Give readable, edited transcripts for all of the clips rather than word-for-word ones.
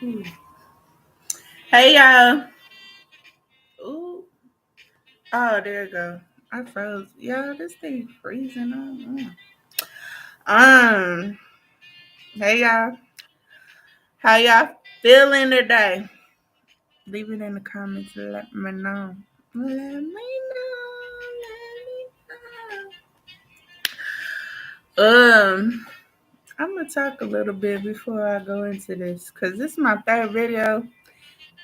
Ooh. Hey y'all. Ooh. Oh, there you go. I froze. Y'all, this thing freezing on. Hey y'all. How y'all feeling today? Leave it in the comments. Let me know. Let me know. Let me know. I'm gonna talk a little bit before I go into this, cause this is my third video,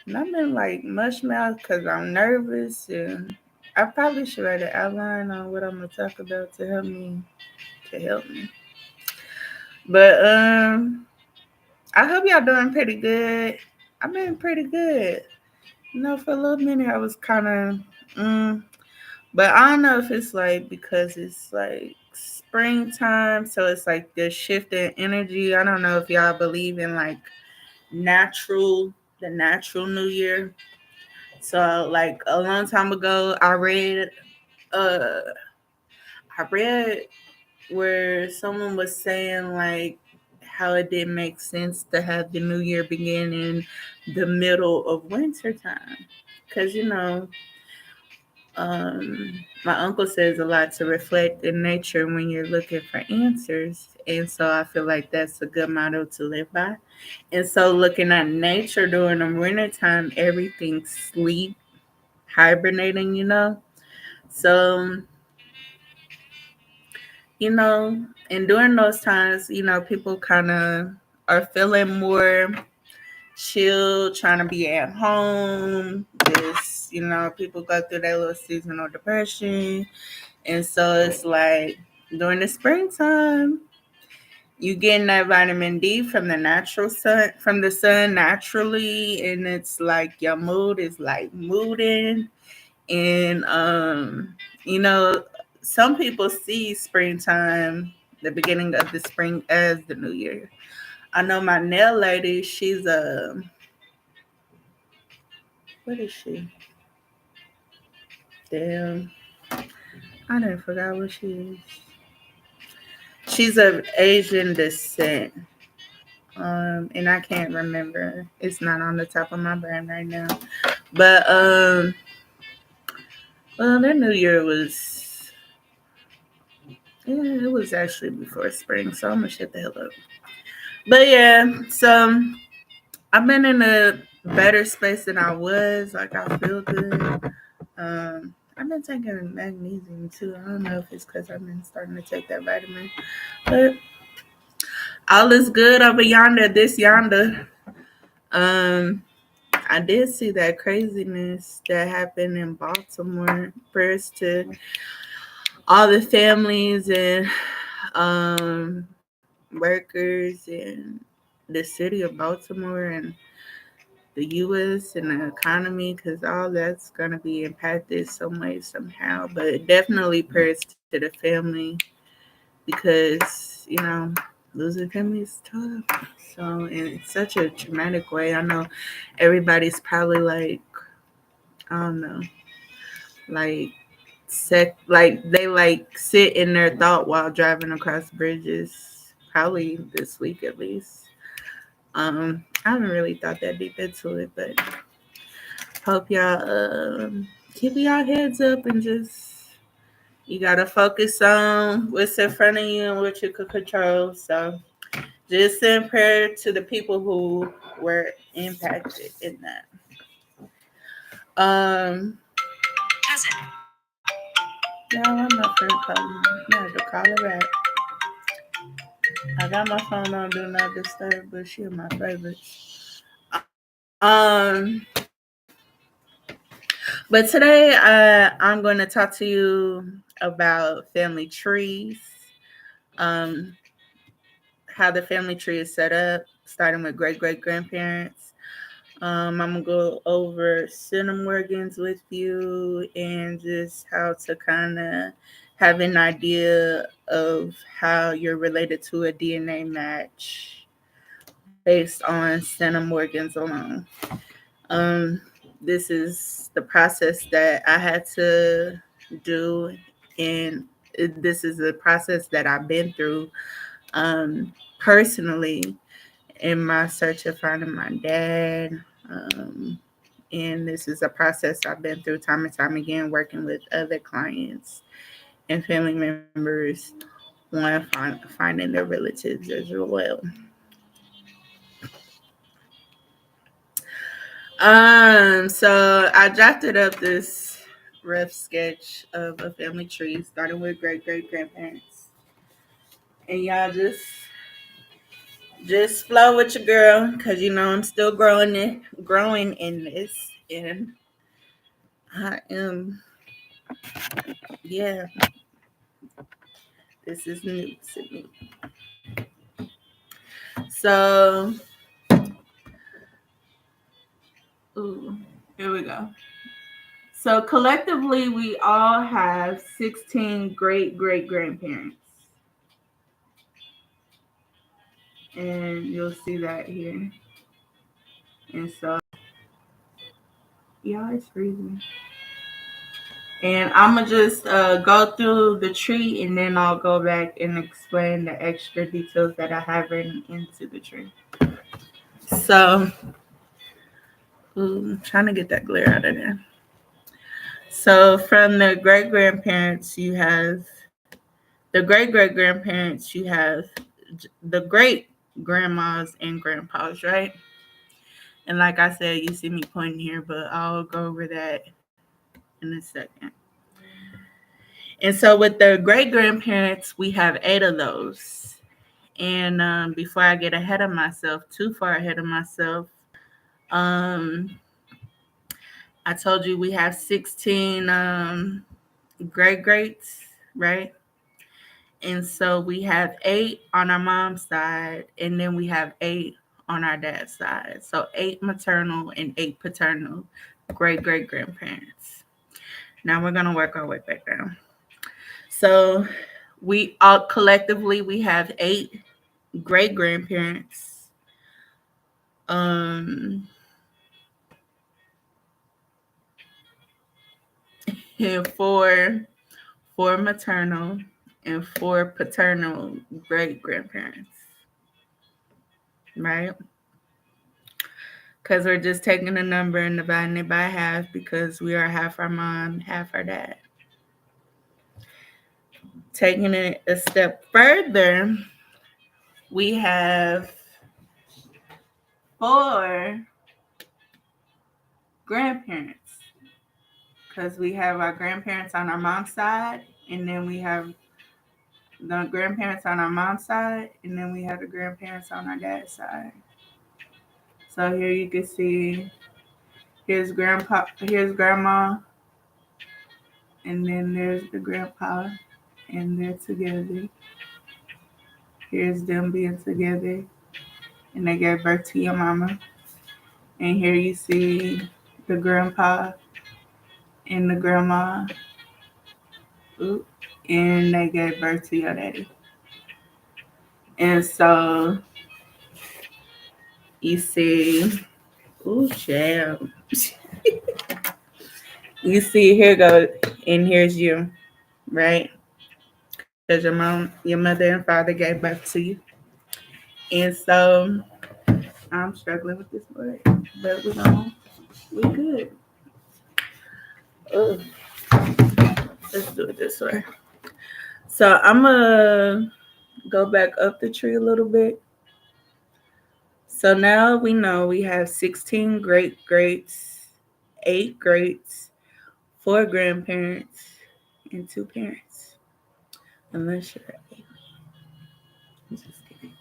and I've been like mush mouth because I'm nervous, and I probably should write an outline on what I'm gonna talk about to help me. But I hope y'all doing pretty good. I've been pretty good. For a little minute I was kind of, but I don't know if it's like because it's like springtime, so it's like the shift in energy. I don't know if y'all believe in like natural, the natural New Year. So like a long time ago, uh, I read where someone was saying like how it didn't make sense to have the new year begin in the middle of winter time because my uncle says a lot to reflect in nature when you're looking for answers, and so I feel like that's a good motto to live by. And so looking at nature during the winter time, everything's sleep, hibernating, so and during those times, people kind of are feeling more chill, trying to be at home. Just, people go through their little seasonal depression. And so it's like during the springtime, you getting that vitamin D from the natural sun, from the sun naturally. And it's like your mood is like mooding. And, you know, some people see springtime, the beginning of the spring, as the new year. I know my nail lady, she's what is she? Damn, I didn't forgot what she is. She's of Asian descent. And I can't remember. It's not on the top of my brain right now. But well, their New Year was, yeah, it was actually before spring, so I'm gonna shut the hell up. But yeah, so I've been in a better space than I was. Like I feel good. I've been taking magnesium too. I don't know if it's because I've been starting to take that vitamin, but all is good over yonder. This yonder. Um, I did see that craziness that happened in Baltimore. Prayers to all the families and workers in the city of Baltimore and the U.S. and the economy, because all that's going to be impacted some way, somehow. But definitely prayers to the family because, losing family is tough. So, in such a traumatic way, I know everybody's probably like, I don't know, like, like they like sit in their thought while driving across bridges, probably this week at least. I haven't really thought that deep into it, but hope y'all keep y'all heads up and just you gotta focus on what's in front of you and what you could control. So just send prayer to the people who were impacted in that. Um, yeah, I'm not friend calling me. I had to call her back. I got my phone on do not disturb, but she my favorite. But today I'm going to talk to you about family trees, um, how the family tree is set up, starting with great great grandparents. I'm gonna go over centimorgans with you and just how to kind of have an idea of how you're related to a DNA match based on centimorgans alone. Um, this is the process that I had to do, and this is a process that I've been through personally. in my search of finding my dad. And this is a process I've been through time and time again, working with other clients and family members on finding their relatives as well. So I drafted up this rough sketch of a family tree, starting with great great grandparents, and y'all just flow with your girl, cause you know I'm still growing in this, and I am, yeah, this is new to me. So, ooh, here we go. So collectively, we all have 16 great great grandparents, and you'll see that here. And so, yeah, it's freezing. And I'm gonna just go through the tree, and then I'll go back and explain the extra details that I have written into the tree. So, ooh, I'm trying to get that glare out of there. So, from the great grandparents, you have the great great grandparents, you have the great grandmas and grandpas, right? And like I said, you see me pointing here, but I'll go over that in a second. And so with the great grandparents, we have 8 of those. And before I get ahead of myself, too far ahead of myself, um, I told you we have 16 great greats, right? And so we have 8 on our mom's side, and then we have 8 on our dad's side. So 8 maternal and 8 paternal great great grandparents. Now we're gonna work our way back down. So we all collectively we have 8 great grandparents. Um, and four maternal and 4 paternal great grandparents, right? Because we're just taking a number and dividing it by half because we are half our mom, half our dad. Taking it a step further, we have 4 grandparents because we have our grandparents on our mom's side, and then we have the grandparents on our mom's side, and then we have the grandparents on our dad's side. So here you can see here's grandma, and then there's the grandpa, and they're together. Here's them being together, and they gave birth to your mama. And here you see the grandpa and the grandma, oop, and they gave birth to your daddy. And so you see, ooh, child. You see, here go, and here's you, right? Because your mother and father gave birth to you. And so I'm struggling with this word, but we good. Ugh, let's do it this way. So I'm gonna go back up the tree a little bit. So now we know we have 16 great greats, 8 greats, 4 grandparents, and 2 parents. Unless you're eight. I'm just kidding.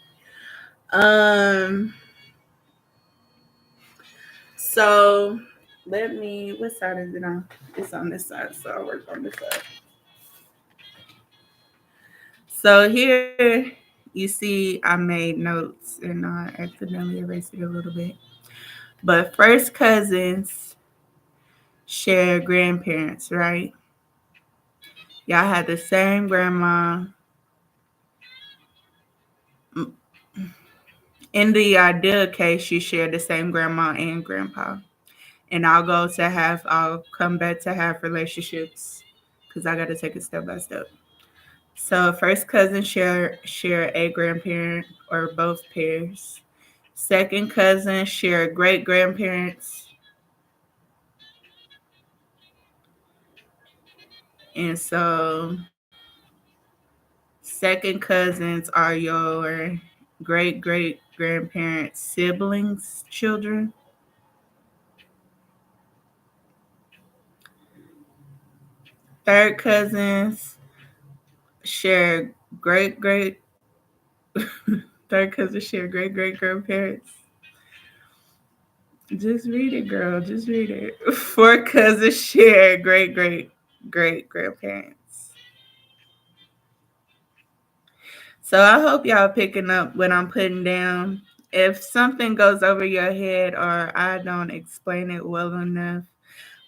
Um. So let me. What side is it on? It's on this side, so I'll work on this side. So here you see I made notes and I accidentally erased it a little bit. But first cousins share grandparents, right? Y'all had the same grandma. In the ideal case, you share the same grandma and grandpa. And I'll come back to have relationships because I got to take it step by step. So first cousins share a grandparent or both pairs. Second cousins share great grandparents. And so second cousins are your great great grandparents' siblings, children. Third cousins share great great third cousins share great great grandparents. Just read it, girl. Just read it. Fourth cousins share great great great grandparents. So I hope y'all picking up what I'm putting down. If something goes over your head or I don't explain it well enough,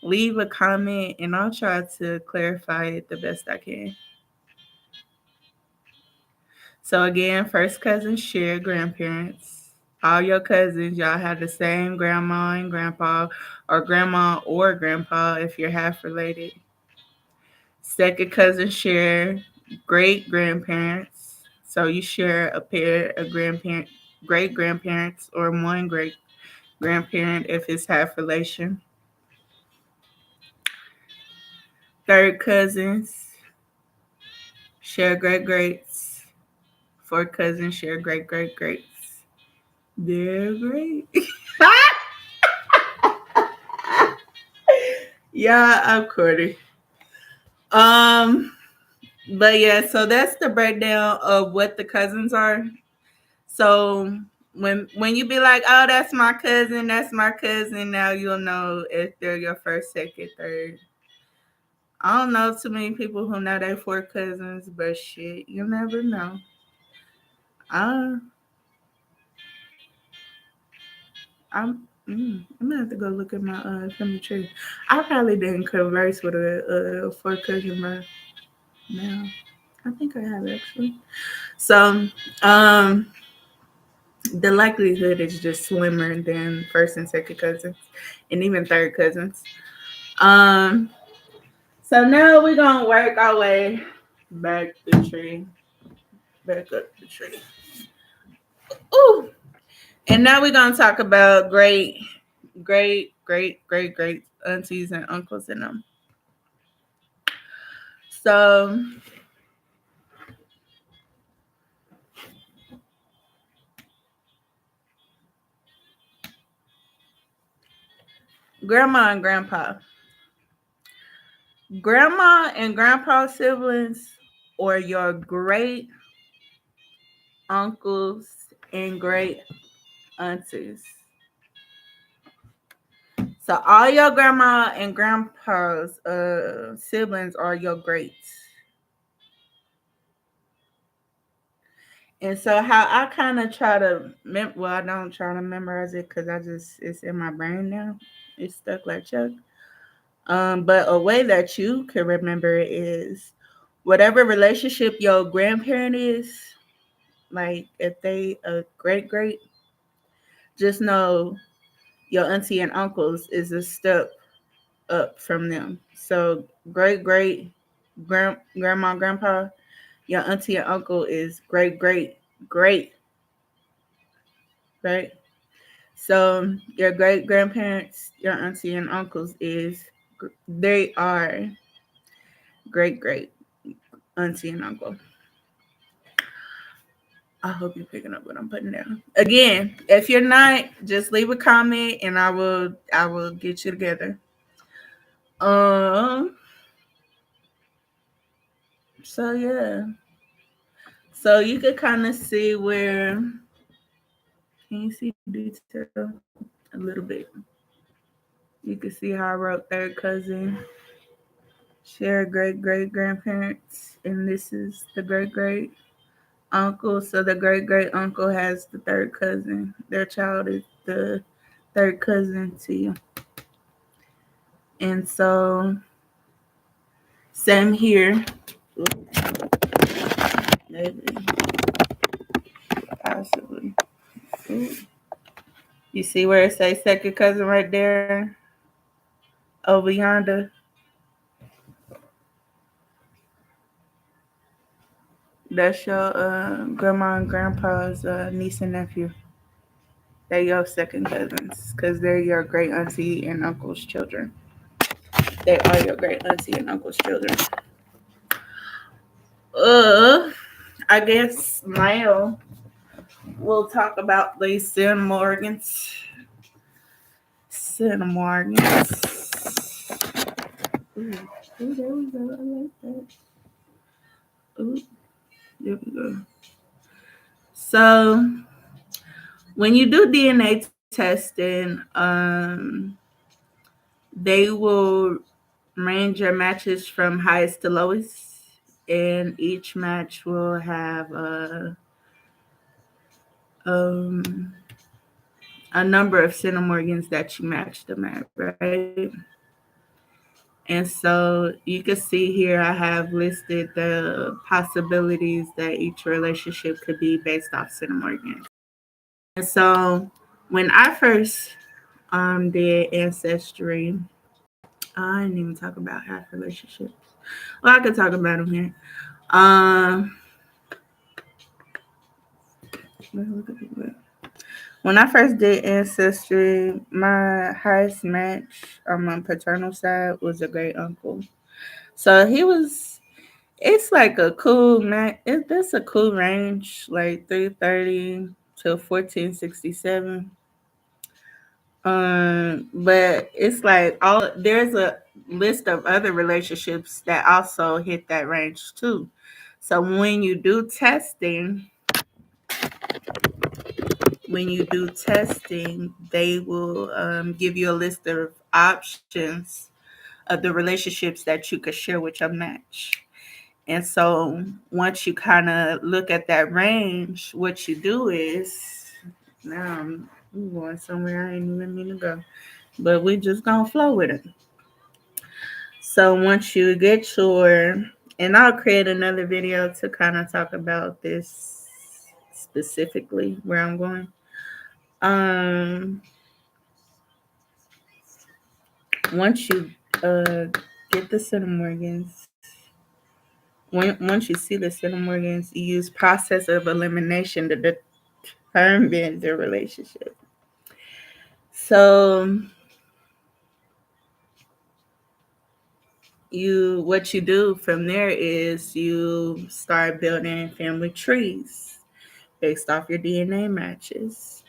leave a comment and I'll try to clarify it the best I can. So again, first cousins share grandparents. All your cousins, y'all have the same grandma and grandpa, or grandma or grandpa if you're half related. Second cousins share great grandparents. So you share a pair of great grandparents, or one great grandparent if it's half relation. Third cousins share great greats. Fourth cousins share great great greats. They're great. Yeah, I'm corny. Um, but yeah, so that's the breakdown of what the cousins are. So when you be like, oh, that's my cousin, now you'll know if they're your first, second, third. I don't know too many people who know they four cousins, but shit, you never know. Uh, I'm gonna have to go look at my family tree. I probably didn't converse with a four cousin, but now I think I have actually. So, um, the likelihood is just slimmer than first and second cousins, and even third cousins. Um, so now we're gonna work our way back the tree, back up the tree. Ooh, and now we're gonna talk about great aunties and uncles and them. So grandma and grandpa, grandma and grandpa siblings, or your great uncles and great aunties. So all your grandma and grandpa's siblings are your greats. And so how I kind of try to well, I don't try to memorize it because it's in my brain now. It's stuck like Chuck. But a way that you can remember it is whatever relationship your grandparent is, like if they a great great, just know your auntie and uncles is a step up from them. So great great grandma grandpa, your auntie and uncle is great great great, right? So your great grandparents, your auntie and uncles they are great great auntie and uncle. I hope you're picking up what I'm putting down. Again, if you're not, just leave a comment and I will get you together. Um. So yeah. So you could kind of see where. Can you see detail a little bit? You can see how I wrote third cousin, share great great grandparents, and this is the great great uncle. So the great great uncle has the third cousin. Their child is the third cousin to you. And so same here. Maybe possibly. Ooh. You see where it says second cousin right there over yonder? That's your grandma and grandpa's niece and nephew. They your second cousins because they're your great auntie and uncle's children. They are your great auntie and uncle's children. Uh, I guess now we'll talk about the centimorgans. Centimorgans. Ooh, ooh, there we go. I like that. Ooh, there we go. So when you do DNA testing, they will range your matches from highest to lowest, and each match will have um, a number of centimorgans that you match them at, right? And so you can see here I have listed the possibilities that each relationship could be based off centimorgans. And so when I first did ancestry, I didn't even talk about half relationships. Well, I could talk about them here. Um, when I first did ancestry, my highest match on my paternal side was a great uncle. So he was. It's like a cool match. That's a cool range, like 330 to 1467. But it's like all there's a list of other relationships that also hit that range too. So when you do testing, they will give you a list of options of the relationships that you could share with your match. And so once you kind of look at that range, what you do is now I'm going somewhere I ain't even mean to go, but we just gonna flow with it. So once you get your, and I'll create another video to kind of talk about this specifically where I'm going. Um, once you get the centimorgans, once you see the centimorgans, you use process of elimination to determine the relationship. So what you do from there is you start building family trees based off your DNA matches.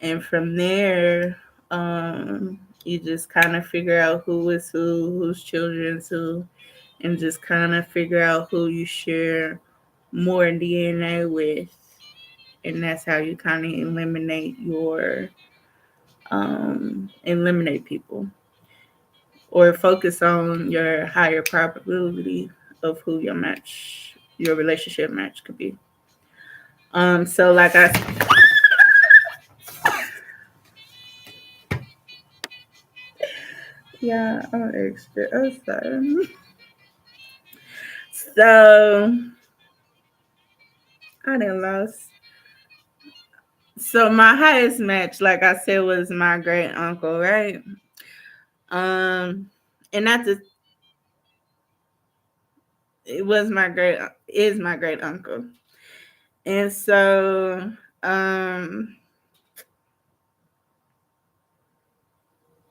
And from there, you just kind of figure out who is who, whose children's who, and just kind of figure out who you share more DNA with. And that's how you kind of eliminate people or focus on your higher probability of who your relationship match could be. So like yeah, I'm extra. I'm sorry. So I didn't lost. So my highest match, like I said, was my great uncle, right? Um, and not just it was my great is my great uncle, and so um,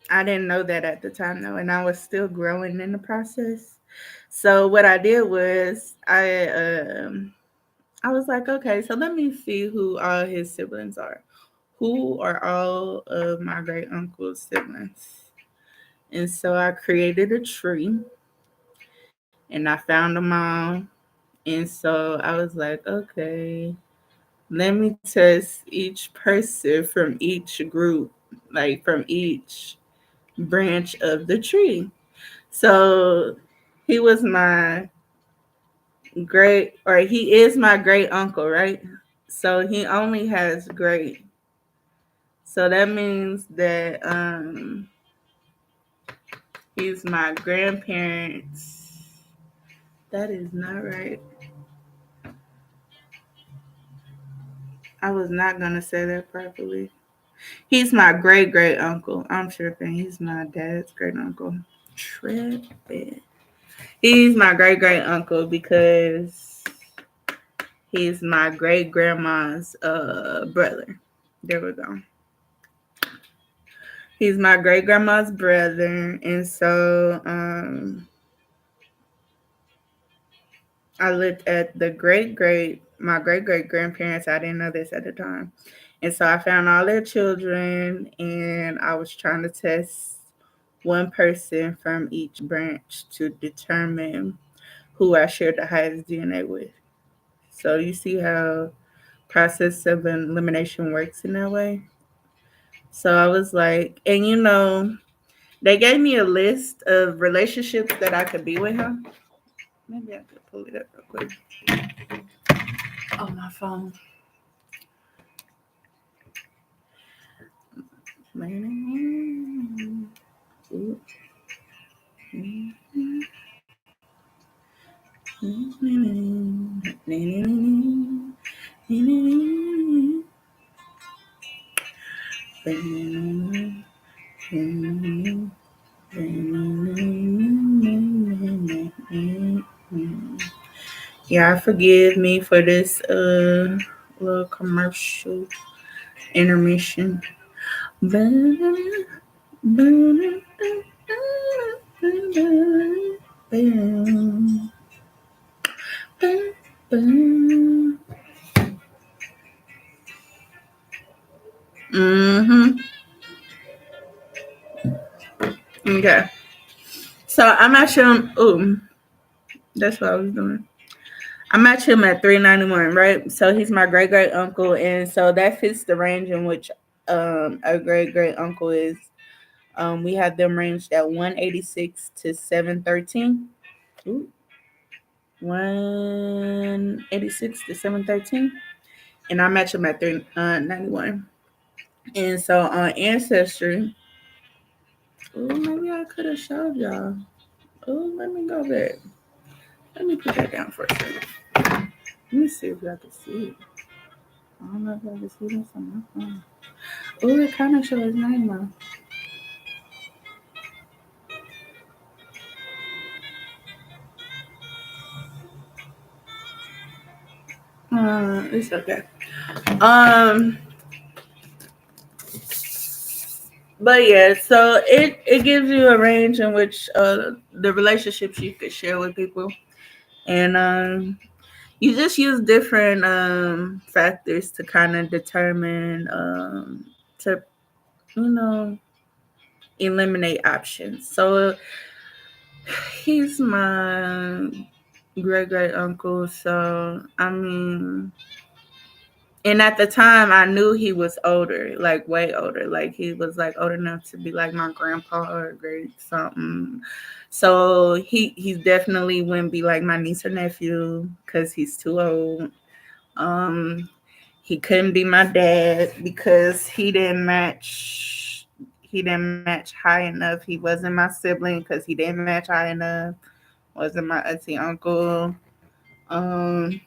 I didn't know that at the time though, and I was still growing in the process. So what I did was I was like, okay, so let me see who all his siblings are. Who are all of my great uncle's siblings? And so I created a tree and I found them all. And so I was like, okay, let me test each person from each group, like from each branch of the tree. So he was my he is my great uncle, right? So he only has great. So that means that he's my grandparents. That is not right. I was not gonna say that properly. He's my great great uncle. I'm tripping. He's my dad's great uncle. Tripping. He's my great great uncle because he's my great grandma's brother. There we go. He's my great grandma's brother, and so I looked at the my great great grandparents. I didn't know this at the time, and so I found all their children, and I was trying to test one person from each branch to determine who I shared the highest DNA with. So you see how process of elimination works in that way. So I was like, and they gave me a list of relationships that I could be with him. Maybe I could pull it up real quick on my phone. Yeah, forgive me for this little commercial intermission. Mm-hmm. Okay. So I'm at him. Ooh, that's what I was doing. I met him at 391, right? So he's my great great uncle, and so that fits the range in which a great great uncle is. We had them ranged at 186 to 713. Ooh, 186 to 713, and I met him at 391. And so on Ancestry, ooh, maybe I could have showed y'all. Oh, let me go back. Let me put that down for a second. Let me see if y'all can see it. I don't know if y'all can see this on my phone. Oh, it kind of shows his name though. It's okay. Um, but yeah, so it gives you a range in which the relationships you could share with people, and you just use different factors to kind of determine to you know eliminate options. So he's my great great uncle. So I mean, and at the time, I knew he was older, like way older. Like he was like old enough to be like my grandpa or great something. So he definitely wouldn't be like my niece or nephew because he's too old. Um, he couldn't be my dad because he didn't match. He didn't match high enough. He wasn't my sibling because he didn't match high enough. Wasn't my auntie uncle. Um,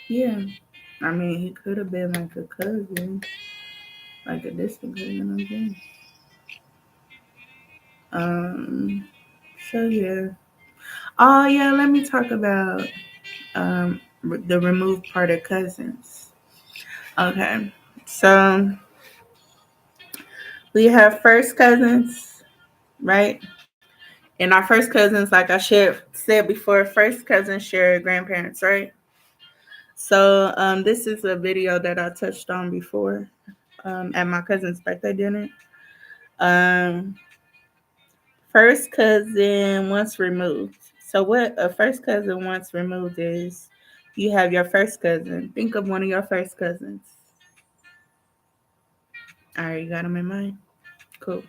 yeah. I mean, he could have been like a cousin, like a distant cousin, I guess. Um, so yeah. Oh yeah, let me talk about the removed part of cousins. Okay, so we have first cousins, right? And our first cousins, like said before, first cousins share grandparents, right? So this is a video that I touched on before at my cousin's birthday dinner. Um, First cousin once removed. So what a first cousin once removed is you have your first cousin. Think of one of your first cousins. All right, you got them in mind? Cool.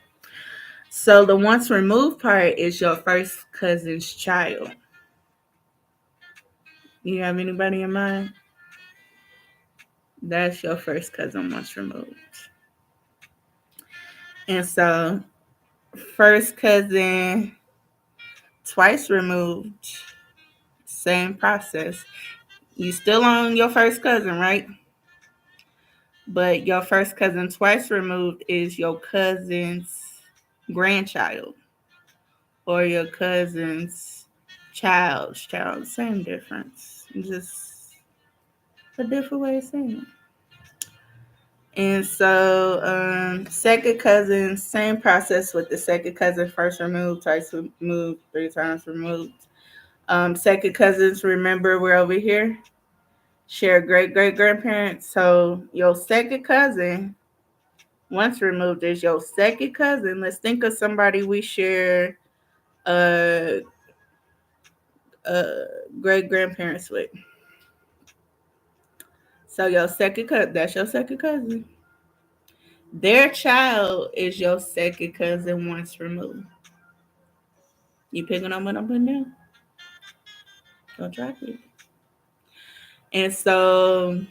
So the once removed part is your first cousin's child. You have anybody in mind? That's your first cousin once removed. And so first cousin twice removed, same process. You still on your first cousin, right? But your first cousin twice removed is your cousin's grandchild or your cousin's child's child. Same difference, just a different way of saying it. And so, second cousin, same process with the second cousin, first removed, twice removed, three times removed. Second cousins, remember we're over here, share great great grandparents. So your second cousin, once removed, is your second cousin. Let's think of somebody we share uh, uh, great grandparents with. So your second cousin, that's your second cousin. Their child is your second cousin once removed. You picking on what I'm putting down? Don't try it. And so,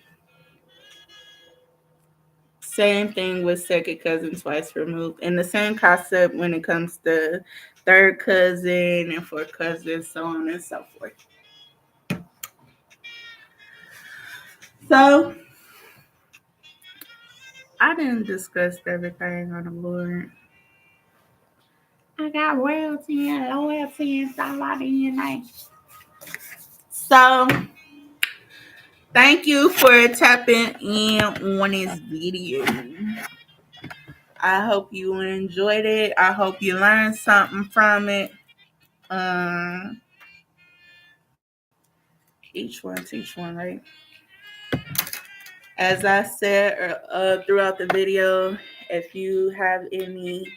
same thing with second cousin twice removed. And the same concept when it comes to third cousin and fourth cousin, so on and so forth. So, I didn't discuss everything on the board. I got royalty and loyalty and stuff like that. So, thank you for tapping in on this video. I hope you enjoyed it. I hope you learned something from it. Um, each one teach one, right? As I said throughout the video, if you have any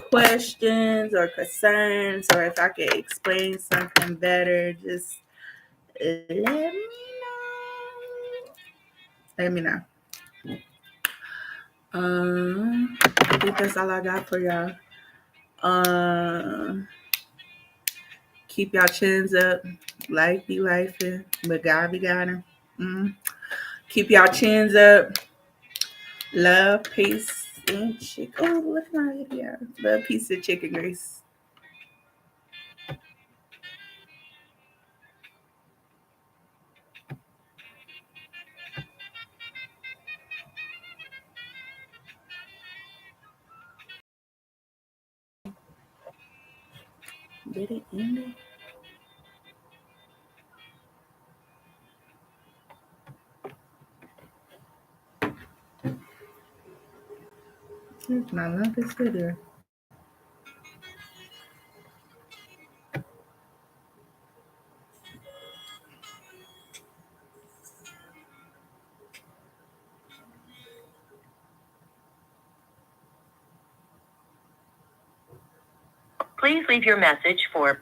questions or concerns, or if I could explain something better, just let me know. Let me know. I think that's all I got for y'all. Um, keep y'all chins up. Life be life, but God be God. Keep y'all chins up. Love, peace, and chicken. Oh, look at my video. Love, peace, and chicken grease. Did it end it? Here's my longest video. Please leave your message for